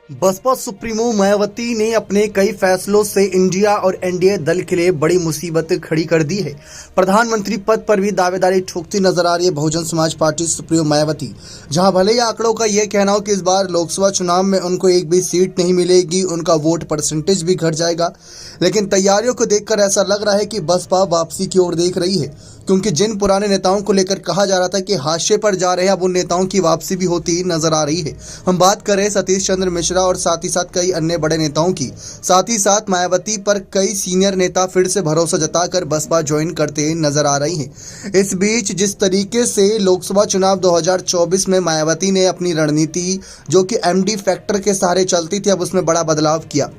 Baspa supremo Mayawati ने अपने कई फैसलों से इंडिया और एनडीए दल के लिए बड़ी मुसीबत खड़ी कर दी है। प्रधानमंत्री पद पर भी दावेदारी ठोकती नजर आ रही है बहुजन समाज पार्टी सुप्रीमो मायावती। जहां भले ही आंकड़ों का यह कहना हो कि इस बार लोकसभा चुनाव में उनको एक भी सीट नहीं मिलेगी, उनका वोट परसेंटेज भी घट जाएगा, लेकिन तैयारियों को देखकर ऐसा लग रहा है कि बसपा वापसी की ओर देख रही है, क्योंकि जिन पुराने नेताओं को लेकर कहा जा रहा था कि हाशिए पर जा रहे हैं, अब उन नेताओं की वापसी भी होती नजर आ रही है। हम बात करें सतीश चंद्र मिश्रा और साथ ही साथ कई अन्य बड़े नेताओं की। साथ ही साथ मायावती पर कई सीनियर नेता फिर से भरोसा जताकर बसपा ज्वाइन करते नजर आ रही हैं। इस बीच जिस तरीके से लोकसभा चुनाव 2024 में मायावती ने अपनी रणनीति, जो कि एमडी फैक्टर के सहारे चलती थी, अब उसमें बड़ा बदलाव किया,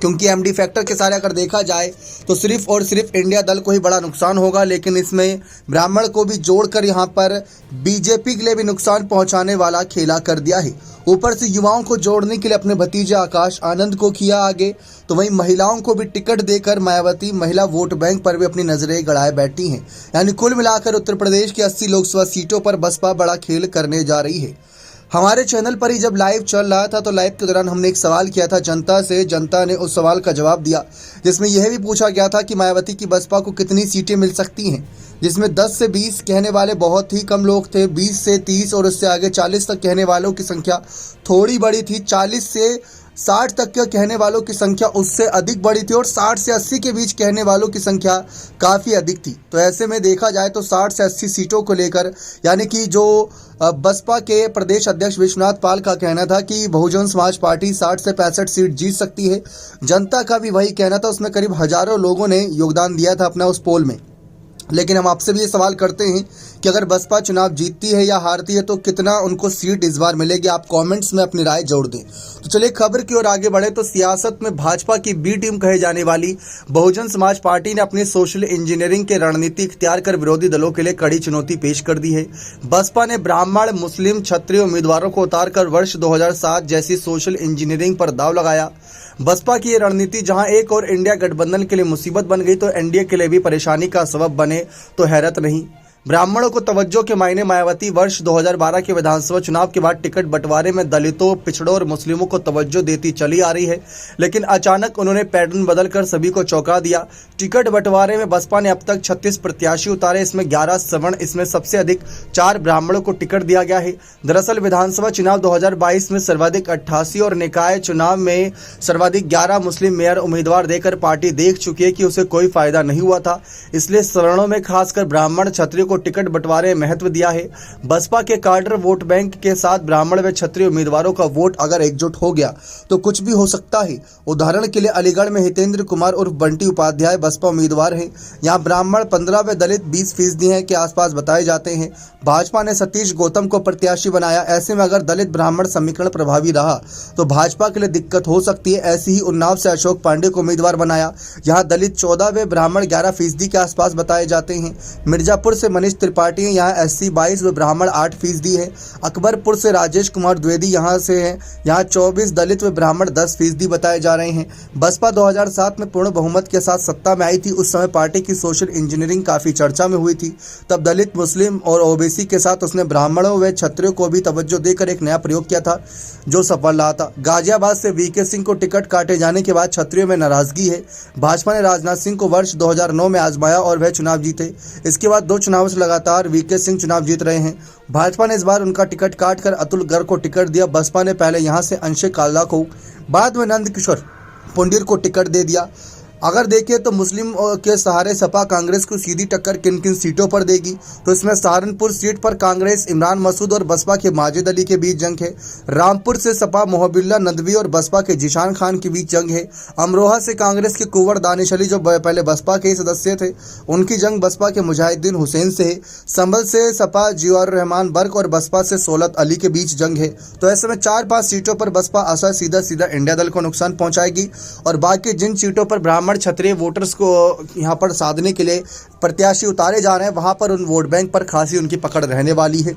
क्योंकि एमडी फैक्टर के सारे अगर देखा जाए तो सिर्फ और सिर्फ इंडिया दल को ही बड़ा नुकसान होगा, लेकिन इसमें ब्राह्मण को भी जोड़कर यहां पर बीजेपी के लिए भी नुकसान पहुंचाने वाला खेला कर दिया है। ऊपर से युवाओं को जोड़ने के लिए अपने भतीजे आकाश आनंद को किया आगे, तो वहीं महिलाओं को भी टिकट देकर मायावती महिला वोट बैंक पर भी अपनी नजरें गड़ाए बैठी हैं। यानी कुल मिलाकर उत्तर प्रदेश की 80 लोकसभा सीटों पर बसपा बड़ा खेल करने जा रही है। हमारे चैनल पर ही जब लाइव चल रहा था तो लाइव के दौरान हमने एक सवाल किया था जनता से। जनता ने उस सवाल का जवाब दिया, जिसमें यह भी पूछा गया था कि मायावती की बसपा को कितनी सीटें मिल सकती हैं, जिसमें 10 से 20 कहने वाले बहुत ही कम लोग थे, 20 से 30 और उससे आगे 40 तक कहने वालों की संख्या थोड़ी बड़ी थी, 40 से 60 तक के कहने वालों की संख्या उससे अधिक बड़ी थी, और 60 से 80 के बीच कहने वालों की संख्या काफ़ी अधिक थी। तो ऐसे में देखा जाए तो 60 से 80 सीटों को लेकर, यानी कि जो बसपा के प्रदेश अध्यक्ष विश्वनाथ पाल का कहना था कि बहुजन समाज पार्टी 60 से 65 सीट जीत सकती है, जनता का भी वही कहना था। उसमें करीब हजारों लोगों ने योगदान दिया था अपना उस पोल में। लेकिन हम आपसे भी ये सवाल करते हैं कि अगर बसपा चुनाव जीतती है या हारती है तो कितना उनको सीट इस बार मिलेगी, आप कमेंट्स में अपनी राय जोड़ दें। तो चलिए खबर की ओर आगे बढ़े तो सियासत में भाजपा की बी टीम कहे जाने वाली बहुजन समाज पार्टी ने अपनी सोशल इंजीनियरिंग के रणनीति इख्तियार कर विरोधी दलों के लिए कड़ी चुनौती पेश कर दी है। बसपा ने ब्राह्मण, मुस्लिम, क्षत्रिय उम्मीदवारों को उतारकर वर्ष 2007 जैसी सोशल इंजीनियरिंग पर दांव लगाया। बसपा की ये रणनीति जहां एक और इंडिया गठबंधन के लिए मुसीबत बन गई, तो एनडीए के लिए भी परेशानी का सबब बने तो हैरत नहीं। ब्राह्मणों को तवज्जो के मायने मायावती वर्ष 2012 के विधानसभा चुनाव के बाद टिकट बंटवारे में दलितों, पिछड़ों और मुस्लिमों को तवज्जो देती चली आ रही है, लेकिन अचानक उन्होंने पैटर्न बदलकर सभी को चौंका दिया। टिकट बंटवारे में बसपा ने अब तक 36 प्रत्याशी उतारे, इसमें 11 सवर्ण, इसमें सबसे अधिक 4 ब्राह्मणों को टिकट दिया गया है। दरअसल विधानसभा चुनाव 2022 में सर्वाधिक 88 और निकाय चुनाव में सर्वाधिक 11 मुस्लिम मेयर उम्मीदवार देकर पार्टी देख चुकी है कि उसे कोई फायदा नहीं हुआ था, इसलिए सवर्णों में खासकर ब्राह्मण, क्षत्रिय टिकट बंटवारे में महत्व दिया है। बसपा के कार्डर वोट बैंक के साथ ब्राह्मण व क्षत्रिय उम्मीदवारों का वोट अगर एकजुट हो गया तो कुछ भी हो सकता है। उदाहरण के लिए अलीगढ़ में हितेंद्र कुमार उर्फ बंटी उपाध्याय बसपा उम्मीदवार हैं। यहाँ ब्राह्मण 15 व दलित 20% हैं के आसपास बताए जाते हैं। भाजपा ने सतीश गौतम को प्रत्याशी बनाया। ऐसे में अगर दलित ब्राह्मण समीकरण प्रभावी रहा तो भाजपा के लिए दिक्कत हो सकती है। ऐसे ही उन्नाव से अशोक पांडे को उम्मीदवार बनाया। यहाँ दलित 14 व ब्राह्मण 11% के आसपास बताए जाते हैं। मिर्जापुर से मनीष त्रिपाठी हैं, यहाँ एससी 22 व ब्राह्मण 8% है। अकबरपुर से राजेश कुमार द्विवेदी यहाँ से हैं, यहाँ 24 दलित व ब्राह्मण 10% बताए जा रहे हैं। बसपा 2007 में पूर्ण बहुमत के साथ सत्ता में आई थी। उस समय पार्टी की सोशल इंजीनियरिंग काफी चर्चा में हुई थी। तब दलित, मुस्लिम और ओबीसी के साथ उसने ब्राह्मणों व क्षत्रियों को भी तवज्जो देकर एक नया प्रयोग किया था, जो सफल रहा था। गाजियाबाद से वीके सिंह को टिकट काटे जाने के बाद क्षत्रियों में नाराजगी है। भाजपा ने राजनाथ सिंह को वर्ष 2009 में आजमाया और वह चुनाव जीते। इसके बाद 2 चुनावों से लगातार वीके सिंह चुनाव जीत रहे हैं। भाजपा ने इस बार उनका टिकट काटकर अतुल गर्ग को टिकट दिया। बसपा ने पहले यहां से अंशिक काल्ला को, बाद में नंद किशोर पुंडीर को टिकट दे दिया। अगर देखें तो मुस्लिम के सहारे सपा कांग्रेस को सीधी टक्कर किन किन सीटों पर देगी, तो इसमें सहारनपुर सीट पर कांग्रेस इमरान मसूद और बसपा के माजिद अली के बीच जंग है। रामपुर से सपा मोहबिल्ला नदवी और बसपा के जिशान खान के बीच जंग है। अमरोहा से कांग्रेस के कुंवर दानिश अली, जो पहले बसपा के सदस्य थे, उनकी जंग बसपा के मुजाहिदीन हुसैन से है। संभल से सपा जियाउर रहमान बर्क और बसपा से सोलत अली के बीच जंग है। तो ऐसे में 4-5 सीटों पर बसपा असर सीधा इंडिया दल को नुकसान पहुंचाएगी, और बाकी जिन सीटों पर ब्राह्मण, क्षत्रिय वोटर्स को यहां पर साधने के लिए प्रत्याशी उतारे जा रहे हैं, वहां पर उन वोट बैंक पर खासी उनकी पकड़ रहने वाली है।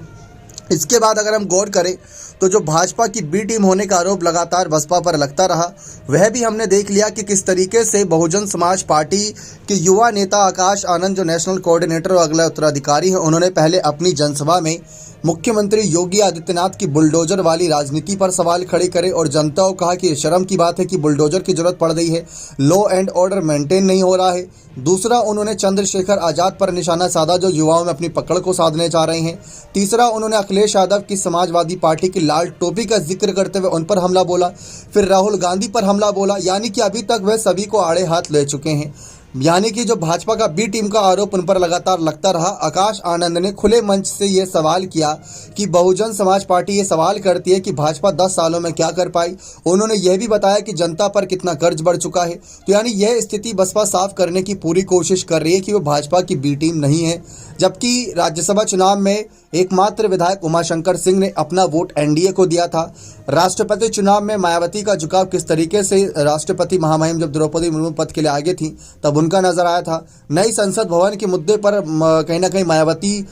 इसके बाद अगर हम गौर करें तो जो भाजपा की बी टीम होने का आरोप लगातार बसपा पर लगता रहा, वह भी हमने देख लिया कि किस तरीके से बहुजन समाज पार्टी के युवा नेता आकाश आनंद, जो नेशनल कोऑर्डिनेटर और अगला उत्तराधिकारी हैं, उन्होंने पहले अपनी जनसभा में मुख्यमंत्री योगी आदित्यनाथ की बुलडोजर वाली राजनीति पर सवाल खड़े करे और जनता को कहा कि शर्म की बात है कि बुलडोजर की जरूरत पड़ रही है, लॉ एंड ऑर्डर मेंटेन नहीं हो रहा है। दूसरा, उन्होंने चंद्रशेखर आजाद पर निशाना साधा जो युवाओं में अपनी पकड़ को साधने चाह रहे हैं। तीसरा, उन्होंने अखिलेश यादव की समाजवादी पार्टी की लाल टोपी का जिक्र करते हुए उन पर हमला बोला, फिर राहुल गांधी पर हमला बोला, यानी कि अभी तक वह सभी को आड़े हाथ ले चुके हैं। यानी कि जो भाजपा का बी टीम का आरोप उन पर लगातार लगता रहा। आकाश आनंद ने खुले मंच से यह सवाल किया कि बहुजन समाज पार्टी ये सवाल करती है कि भाजपा 10 सालों में क्या कर पाई। उन्होंने यह भी बताया कि जनता पर कितना कर्ज बढ़ चुका है। तो यानी यह स्थिति बसपा साफ करने की पूरी कोशिश कर रही है कि वो भाजपा की बी टीम नहीं है। जबकि राज्यसभा चुनाव में एकमात्र विधायक उमाशंकर सिंह ने अपना वोट एनडीए को दिया था। राष्ट्रपति चुनाव में मायावती का झुकाव किस तरीके से राष्ट्रपति महामहिम जब द्रौपदी मुर्मू पद के लिए आगे थी तब उनका नजर आया था। नई संसद भवन के मुद्दे पर कहीं ना कहीं मायावती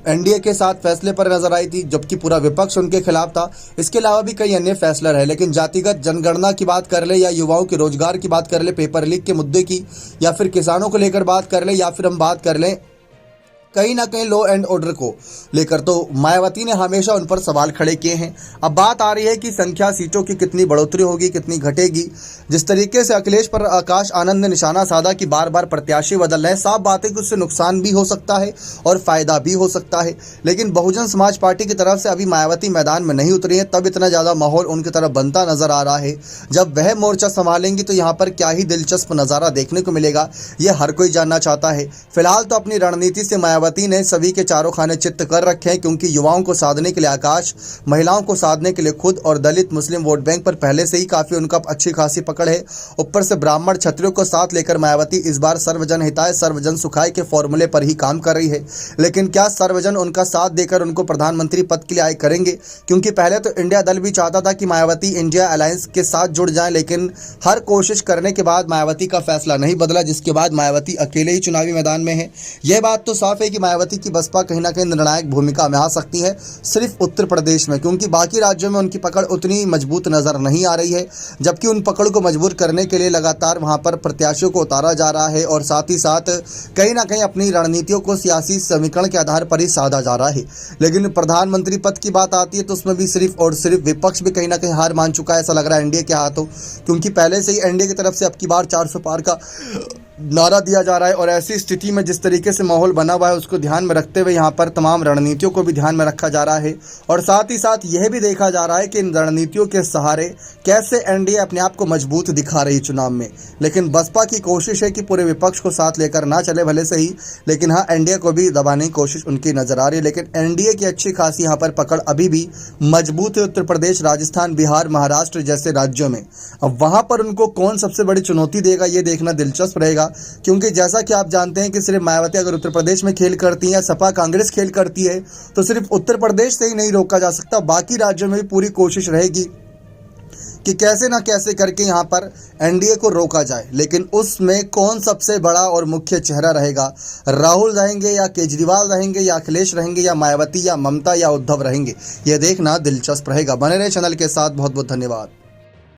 एनडीए के साथ फैसले पर नजर आई थी, जबकि पूरा विपक्ष उनके खिलाफ था। इसके अलावा भी कई अन्य फैसले रहे, लेकिन जातिगत जनगणना की बात कर ले या युवाओं के रोजगार की बात कर ले, पेपर लीक के मुद्दे की, या फिर किसानों को लेकर बात कर ले, या फिर हम बात कर लें कहीं ना कहीं लॉ एंड ऑर्डर को लेकर, तो मायावती ने हमेशा उन पर सवाल खड़े किए हैं। अब बात आ रही है कि संख्या सीटों की कितनी बढ़ोतरी होगी, कितनी घटेगी। जिस तरीके से अखिलेश पर आकाश आनंद ने निशाना साधा कि बार बार प्रत्याशी बदल रहे हैं, साफ बात है कि उससे नुकसान भी हो सकता है और फायदा भी हो सकता है। लेकिन बहुजन समाज पार्टी की तरफ से अभी मायावती मैदान में नहीं उतरी है, तब इतना ज़्यादा माहौल उनकी तरफ बनता नजर आ रहा है। जब वह मोर्चा संभालेंगी तो यहाँ पर क्या ही दिलचस्प नज़ारा देखने को मिलेगा, ये हर कोई जानना चाहता है। फिलहाल तो अपनी रणनीति से मायावती ने सभी के चारों खाने चित्त कर रखे हैं, क्योंकि युवाओं को साधने के लिए आकाश, महिलाओं को साधने के लिए खुद और दलित मुस्लिम वोट बैंक पर पहले से ही काफी उनका अच्छी खासी पकड़ है। ऊपर से ब्राह्मण क्षत्रियों को साथ लेकर मायावती इस बार सर्वजन हिताय सर्वजन सुखाय के फॉर्मूले पर ही काम कर रही है। लेकिन क्या सर्वजन उनका साथ देकर उनको प्रधानमंत्री पद के लिए आए करेंगे? क्योंकि पहले तो इंडिया दल भी चाहता था कि मायावती इंडिया अलायंस के साथ जुड़ जाए, लेकिन हर कोशिश करने के बाद मायावती का फैसला नहीं बदला, जिसके बाद मायावती अकेले ही चुनावी मैदान में है। यह बात तो साफ है कि मायावती की बसपा कहीं ना कहीं निर्णायक भूमिका में आ सकती है सिर्फ उत्तर प्रदेश में, क्योंकि बाकी राज्यों में उनकी पकड़ उतनी मजबूत नजर नहीं आ रही है। जबकि उन पकड़ को मजबूर करने के लिए लगातार वहां पर प्रत्याशियों को उतारा जा रहा है और साथ ही साथ कहीं ना कहीं अपनी रणनीतियों को सियासी समीकरण के आधार पर ही साधा जा रहा है। लेकिन प्रधानमंत्री पद की बात आती है तो उसमें भी सिर्फ और सिर्फ विपक्ष भी कहीं ना कहीं हार मान चुका है, ऐसा लग रहा है एनडीए के हाथों, क्योंकि पहले से ही एनडीए की तरफ से अब की बार 400 पार का नारा दिया जा रहा है। और ऐसी स्थिति में जिस तरीके से माहौल बना हुआ है उसको ध्यान में रखते हुए यहाँ पर तमाम रणनीतियों को भी ध्यान में रखा जा रहा है और साथ ही साथ यह भी देखा जा रहा है कि इन रणनीतियों के सहारे कैसे एनडीए अपने आप को मजबूत दिखा रही है चुनाव में। लेकिन बसपा की कोशिश है कि पूरे विपक्ष को साथ लेकर ना चले भले से ही, लेकिन हाँ एनडीए को भी दबाने की कोशिश उनकी नजर आ रही है। लेकिन एनडीए की अच्छी खासी यहाँ पर पकड़ अभी भी मजबूत है उत्तर प्रदेश, राजस्थान, बिहार, महाराष्ट्र जैसे राज्यों में। अब वहाँ पर उनको कौन सबसे बड़ी चुनौती देगा ये देखना दिलचस्प रहेगा, क्योंकि जैसा कि आप जानते हैं कि सिर्फ मायावती अगर उत्तर प्रदेश में खेल करती है या सपा कांग्रेस खेल करती है तो सिर्फ उत्तर प्रदेश से ही नहीं रोका जा सकता, बाकी राज्यों में भी पूरी कोशिश रहेगी कि कैसे ना कैसे करके यहाँ पर एनडीए को रोका जाए। लेकिन उसमें कौन सबसे बड़ा और मुख्य चेहरा रहेगा, राहुल रहेंगे या केजरीवाल रहेंगे या अखिलेश रहेंगे या मायावती या ममता या उद्धव रहेंगे, यह देखना दिलचस्प रहेगा। बने रहे चैनल के साथ, बहुत बहुत धन्यवाद।